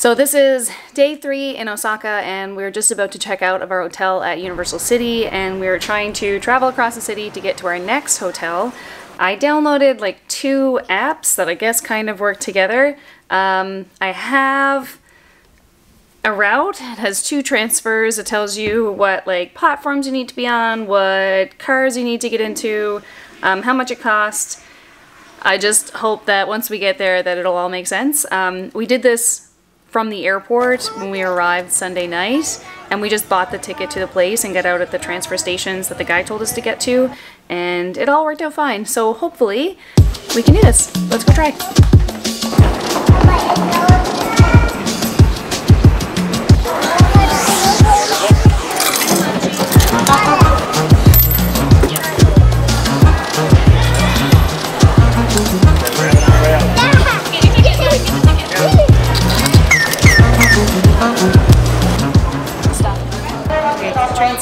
So this is day 3 in Osaka, and we're just about to check out of our hotel at Universal City, and we're trying to travel across the city to get to our next hotel. I downloaded like 2 apps that I guess kind of work together. I have a route. It has 2 transfers. It tells you what like platforms you need to be on, what cars you need to get into, how much it costs. I just hope that once we get there that it'll all make sense. We did this from the airport when we arrived Sunday night, and we just bought the ticket to the place and got out at the transfer stations that the guy told us to get to, and it all worked out fine. So hopefully we can do this. Let's go try.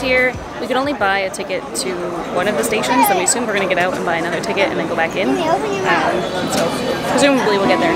Here, we could only buy a ticket to one of the stations, then we assume we're going to get out and buy another ticket and then go back in. So presumably we'll get there.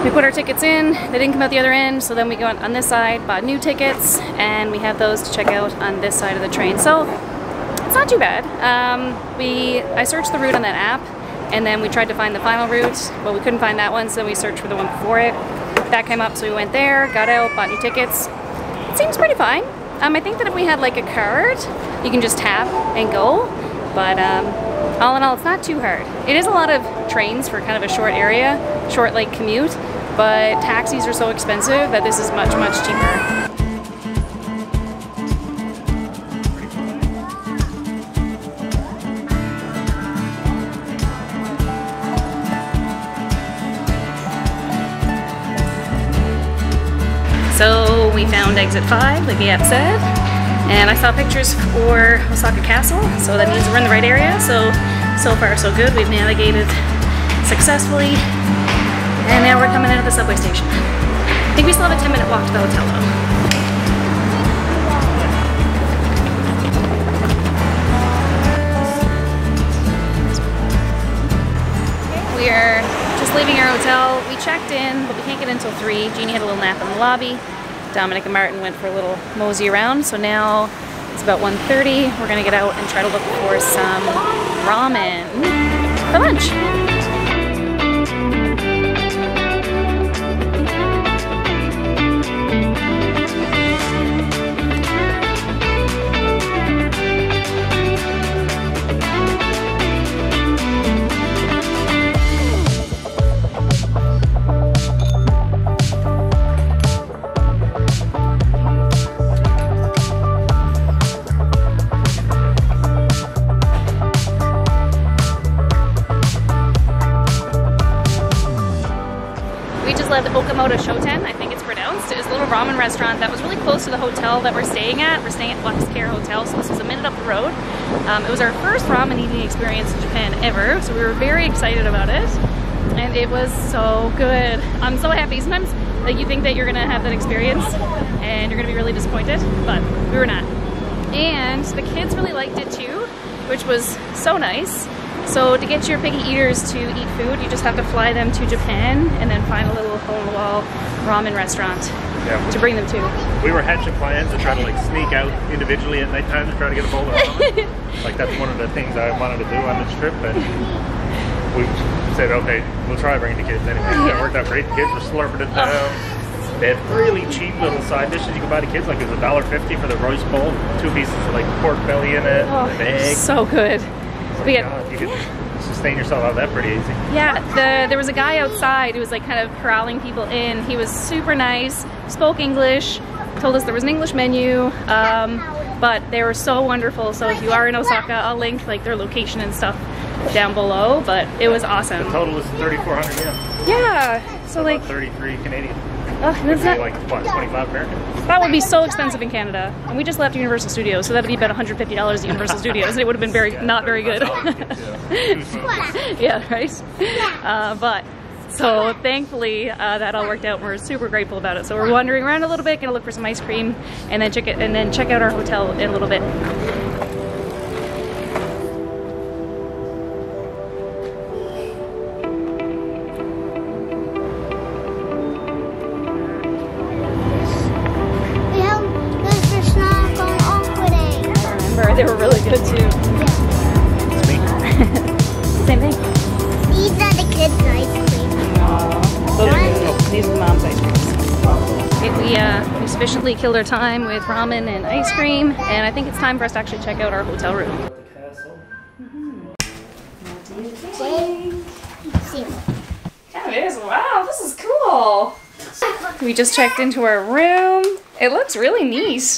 We put our tickets in, they didn't come out the other end, so then we go on this side, bought new tickets, and we have those to check out on this side of the train. So it's not too bad. I searched the route on that app, and then we tried to find the final route, but we couldn't find that one, so then we searched for the one before it. That came up, so we went there, got out, bought new tickets. It seems pretty fine. I think that if we had like a card, you can just tap and go, but all in all, it's not too hard. It is a lot of trains for kind of a short area, short like commute, but taxis are so expensive that this is much, much cheaper. So we found exit 5, like the app said, and I saw pictures for Osaka Castle, so that means we're in the right area. So far so good. We've navigated successfully, and now we're coming out of the subway station. I think we still have a 10-minute walk to the hotel though. We are just leaving our hotel. We checked in, but we can't get in until 3. Jeannie had a little nap in the lobby. Dominic and Martin went for a little mosey around, so now it's about 1:30. We're gonna get out and try to look for some ramen for lunch. Shoten, I think it's pronounced. It was a little ramen restaurant that was really close to the hotel that we're staying at. We're staying at Luxcare Hotel, so this was a minute up the road. It was our first ramen eating experience in Japan ever, so we were very excited about it, and it was so good. I'm so happy. Sometimes like, you think that you're gonna have that experience and you're gonna be really disappointed, but we were not. And the kids really liked it too, which was so nice. So to get your picky eaters to eat food, you just have to fly them to Japan and then find a little hole-in-the-wall ramen restaurant to bring them to. We were hatching plans to try to like sneak out individually at nighttime to try to get a bowl of ramen. Like that's one of the things I wanted to do on this trip, and we said, okay, we'll try bringing the kids anyway. It worked out great. The kids were slurping it down. They had really cheap little side dishes you could buy the kids, like it was $1.50 for the roast bowl, 2 pieces of like pork belly in it, and an egg. So good. You could sustain yourself out of that pretty easy. Yeah, there was a guy outside who was like kind of corralling people in. He was super nice, spoke English, told us there was an English menu, but they were so wonderful. So if you are in Osaka, I'll link like their location and stuff down below, but it was awesome. The total is 3,400 yen. Yeah. So like 33 Canadian. that's not, Like what, 25 American? that would be so expensive in Canada. And we just left Universal Studios, so that'd be about $150 at Universal Studios, and it would have been not very good. Yeah, right? But so thankfully that all worked out, and we're super grateful about it. So we're wandering around a little bit, gonna look for some ice cream, and then check out our hotel in a little bit. They were really good too. Same thing. These are the kids' ice cream. Those are good. These are the mom's ice creams. We sufficiently killed our time with ramen and ice cream, and I think it's time for us to actually check out our hotel room. Yeah, it is. Wow, this is cool. We just checked into our room. It looks really neat.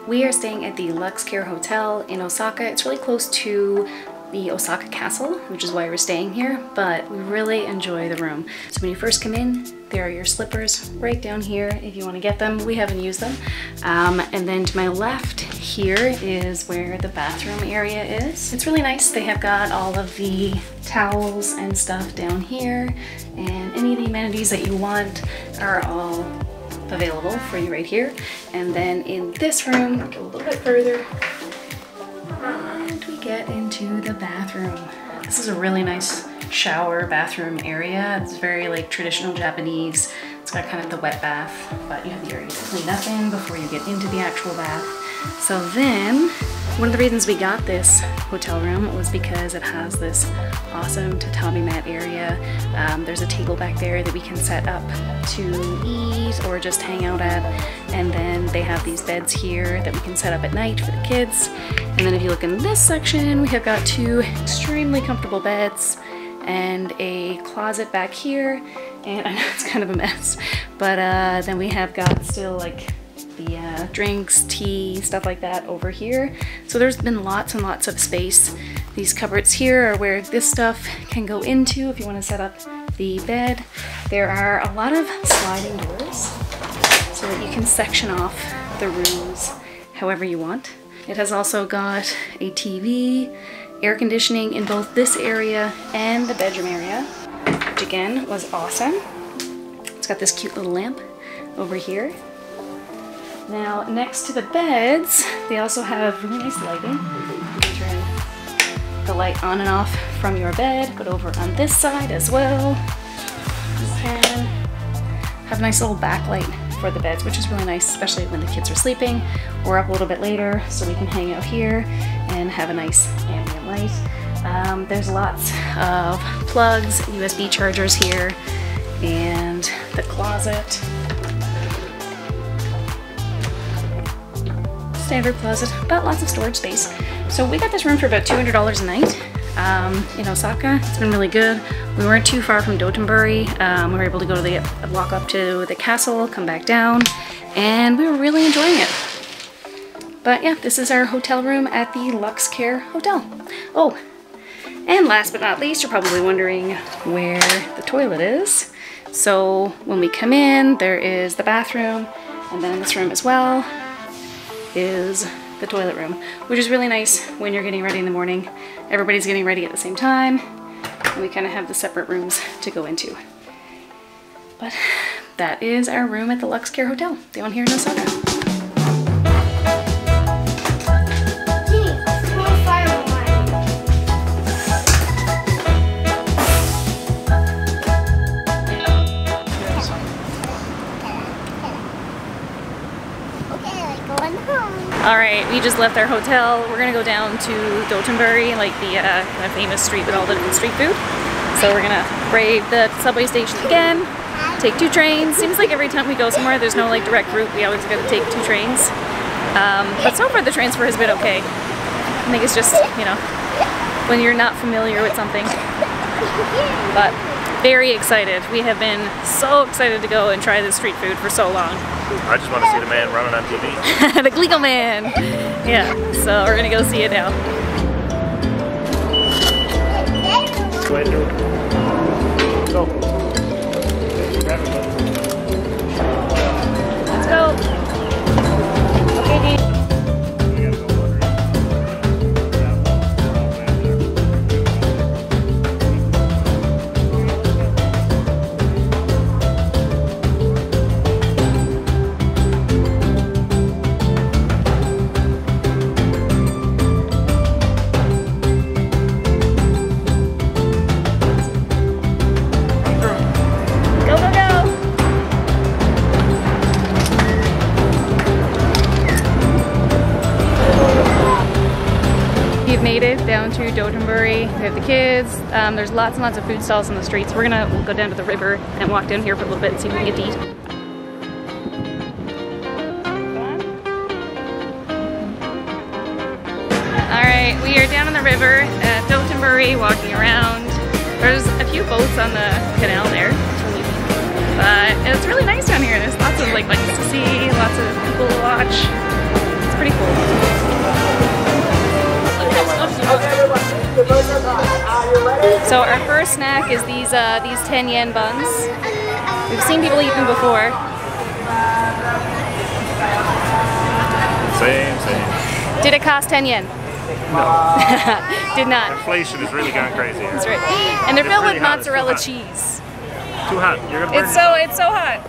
We are staying at the Luxcare Hotel in Osaka. It's really close to the Osaka Castle, which is why we're staying here, but we really enjoy the room. So when you first come in, there are your slippers right down here if you want to get them. We haven't used them. And then to my left here is where the bathroom area is. It's really nice. They have got all of the towels and stuff down here, and any of the amenities that you want are all available for you right here. And then in this room, go a little bit further, and we get into the bathroom. This is a really nice shower bathroom area. It's very like traditional Japanese. It's got kind of the wet bath, but you have the area to clean up in before you get into the actual bath. So then, one of the reasons we got this hotel room was because it has this awesome tatami mat area. There's a table back there that we can set up to eat or just hang out at. And then they have these beds here that we can set up at night for the kids. And then if you look in this section, we have got two extremely comfortable beds and a closet back here. And I know it's kind of a mess, but then we have got still like the drinks, tea, stuff like that over here. So there's been lots and lots of space. These cupboards here are where this stuff can go into if you want to set up the bed. There are a lot of sliding doors so that you can section off the rooms however you want. It has also got a TV, air conditioning in both this area and the bedroom area, which again was awesome. It's got this cute little lamp over here. Now, next to the beds, they also have really nice lighting. You can turn the light on and off from your bed, but over on this side as well, you can have a nice little backlight for the beds, which is really nice, especially when the kids are sleeping or up a little bit later, so we can hang out here and have a nice ambient light. There's lots of plugs, USB chargers here, and the closet. Standard closet, but lots of storage space. So we got this room for about $200 a night in Osaka. It's been really good. We weren't too far from Dotonburi. We were able to go to walk up to the castle, come back down, and we were really enjoying it. But yeah, this is our hotel room at the Luxcare Hotel. Oh, and last but not least, you're probably wondering where the toilet is. So when we come in, there is the bathroom, and then in this room as well is the toilet room, which is really nice when you're getting ready in the morning. Everybody's getting ready at the same time, and we kind of have the separate rooms to go into. But that is our room at the Luxcare Hotel down here in Osaka. Alright, we just left our hotel. We're gonna go down to Dotonburi, like the kind of famous street with all the different street food. So we're gonna brave the subway station again, take 2 trains. Seems like every time we go somewhere there's no like direct route, we always gotta take 2 trains. But so far the transfer has been okay. I think it's just, you know, when you're not familiar with something. But very excited. We have been so excited to go and try this street food for so long. I just want to see the man running on TV. The Glico Man! Yeah, so we're gonna go see it now. Go ahead and do it. Go. down to Dotonburi. We have the kids. There's lots and lots of food stalls on the streets. We'll go down to the river and walk down here for a little bit and see if we can get to eat. Alright, we are down on the river at Dotonburi, walking around. There's a few boats on the canal there. But it's really nice down here. There's lots of like things to see, lots of people to watch. It's pretty cool. So our first snack is these 10 yen buns. We've seen people eat them before. Same. Did it cost 10 yen? No. Did not. Inflation has really gone crazy. That's right. And they're filled really with hot. mozzarella cheese. Too hot. You're gonna burn It's so hot.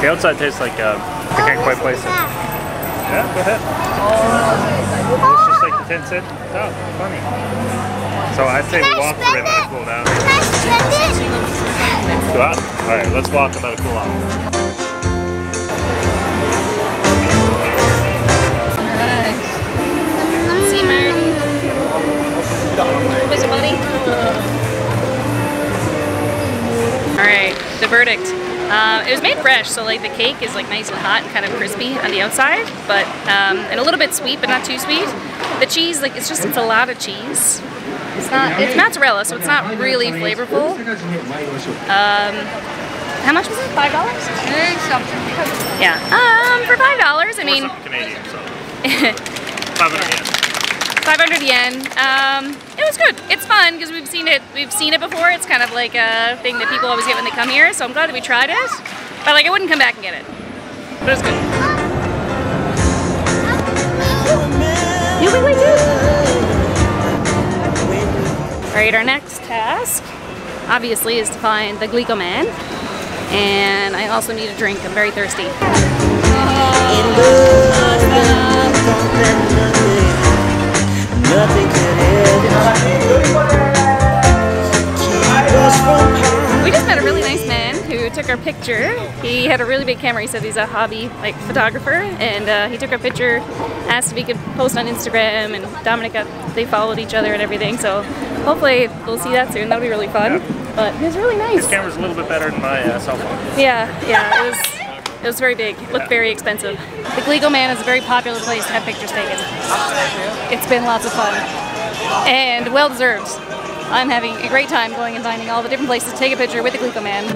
The outside tastes like I can't quite place it. Yeah, go ahead. It's just like the 10 cent. Oh, funny. So I'd say we walk through it and let it cool down. Too hot? Alright, let's walk and let it cool off. See, Marty? What's it, buddy? Alright, the verdict. It was made fresh, so like the cake is like nice and hot and kind of crispy on the outside, but and a little bit sweet, but not too sweet. The cheese, like it's a lot of cheese. It's mozzarella, so it's not really flavorful. How much was it? $5? Yeah. For $5, I mean. Canadian, so 500 yen. 500 yen. It was good. It's fun because we've seen it before. It's kind of like a thing that people always get when they come here. So I'm glad that we tried it. But like I wouldn't come back and get it. But it was good. You really do. Alright, our next task obviously is to find the Glico Man. And I also need a drink. I'm very thirsty. We just met a really nice man who took our picture. He had a really big camera. He said he's a hobby photographer, and he took our picture, asked if he could post on Instagram, and Dominic they followed each other and everything. So hopefully we'll see that soon. That'll be really fun. Yeah. But he was really nice. His camera's a little bit better than my cell phone. Yeah, it was very big. It looked very expensive. The Glico Man is a very popular place to have pictures taken. It's been lots of fun. And well deserved. I'm having a great time going and finding all the different places to take a picture with the Glico Man.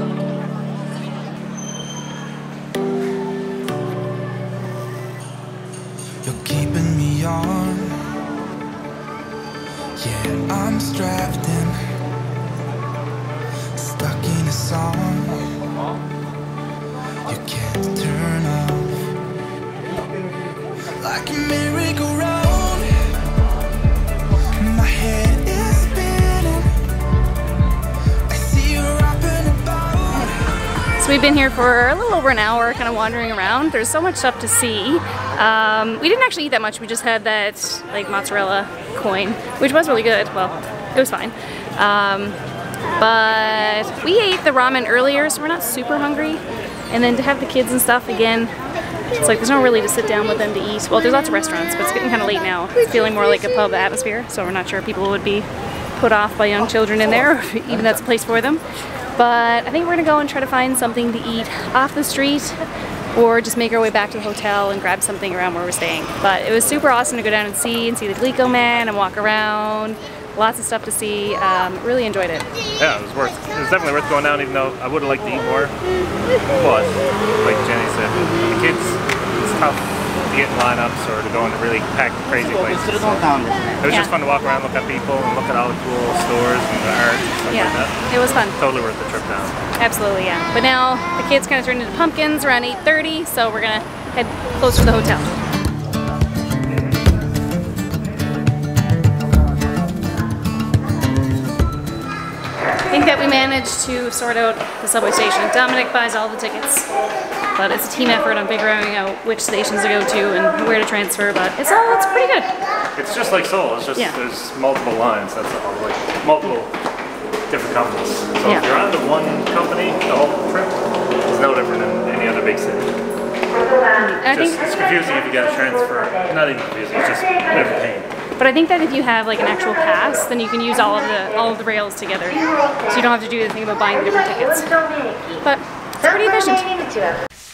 You're keeping me on. Yeah, I'm strapped in, stuck in a song you can't turn off. Like a merry-go-round, my head is spinning. I see you up and about. So we've been here for a little over an hour, kind of wandering around. There's so much stuff to see. We didn't actually eat that much. We just had that like mozzarella coin, which was really good. Well, it was fine. But we ate the ramen earlier, so we're not super hungry. And then to have the kids and stuff again, it's like there's no really to sit down with them to eat. Well, there's lots of restaurants, but it's getting kind of late now. It's feeling more like a pub atmosphere, so we're not sure if people would be put off by young children in there, or if even that's a place for them. But I think we're gonna go and try to find something to eat off the street, or just make our way back to the hotel and grab something around where we're staying. But it was super awesome to go down and see the Glico Man and walk around. Lots of stuff to see. Really enjoyed it. Yeah, it was definitely worth going down, even though I would have liked to eat more. But like Jenny said, the kids, it's tough to get in lineups or to go into really packed, crazy places. So it was just fun to walk around, look at people, and look at all the cool stores and the art and stuff like that. It was fun. Totally worth the trip down. Absolutely, yeah. But now the kids kind of turned into pumpkins around 8:30, so we're gonna head closer to the hotel. I think that we managed to sort out the subway station. Dominic buys all the tickets, but it's a team effort on figuring out which stations to go to and where to transfer, but it's pretty good. It's just like Seoul, it's just there's multiple lines, that's all, like multiple different companies. So if you're on to one company, the whole trip is no different than any other big city. I think It's confusing if you got to transfer. Not even confusing, it's just a bit of a pain. But I think that if you have like an actual pass, then you can use all of the rails together. So you don't have to do the thing about buying the different tickets. But it's pretty efficient.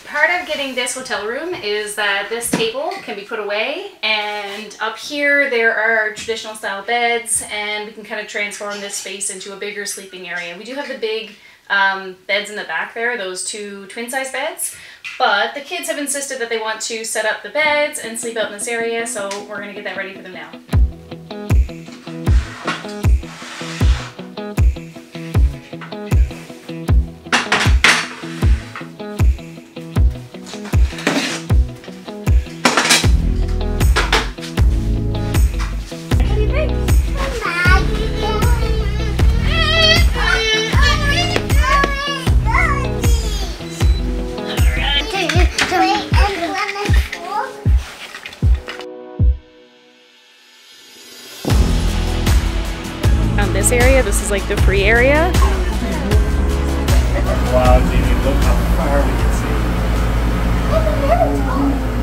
Part of getting this hotel room is that this table can be put away, and up here there are traditional style beds, and we can kind of transform this space into a bigger sleeping area. We do have the big beds in the back there, those 2 twin size beds, but the kids have insisted that they want to set up the beds and sleep out in this area, so we're going to get that ready for them now. This area, this is like the free area. Wow, Jamie, look how far we can see.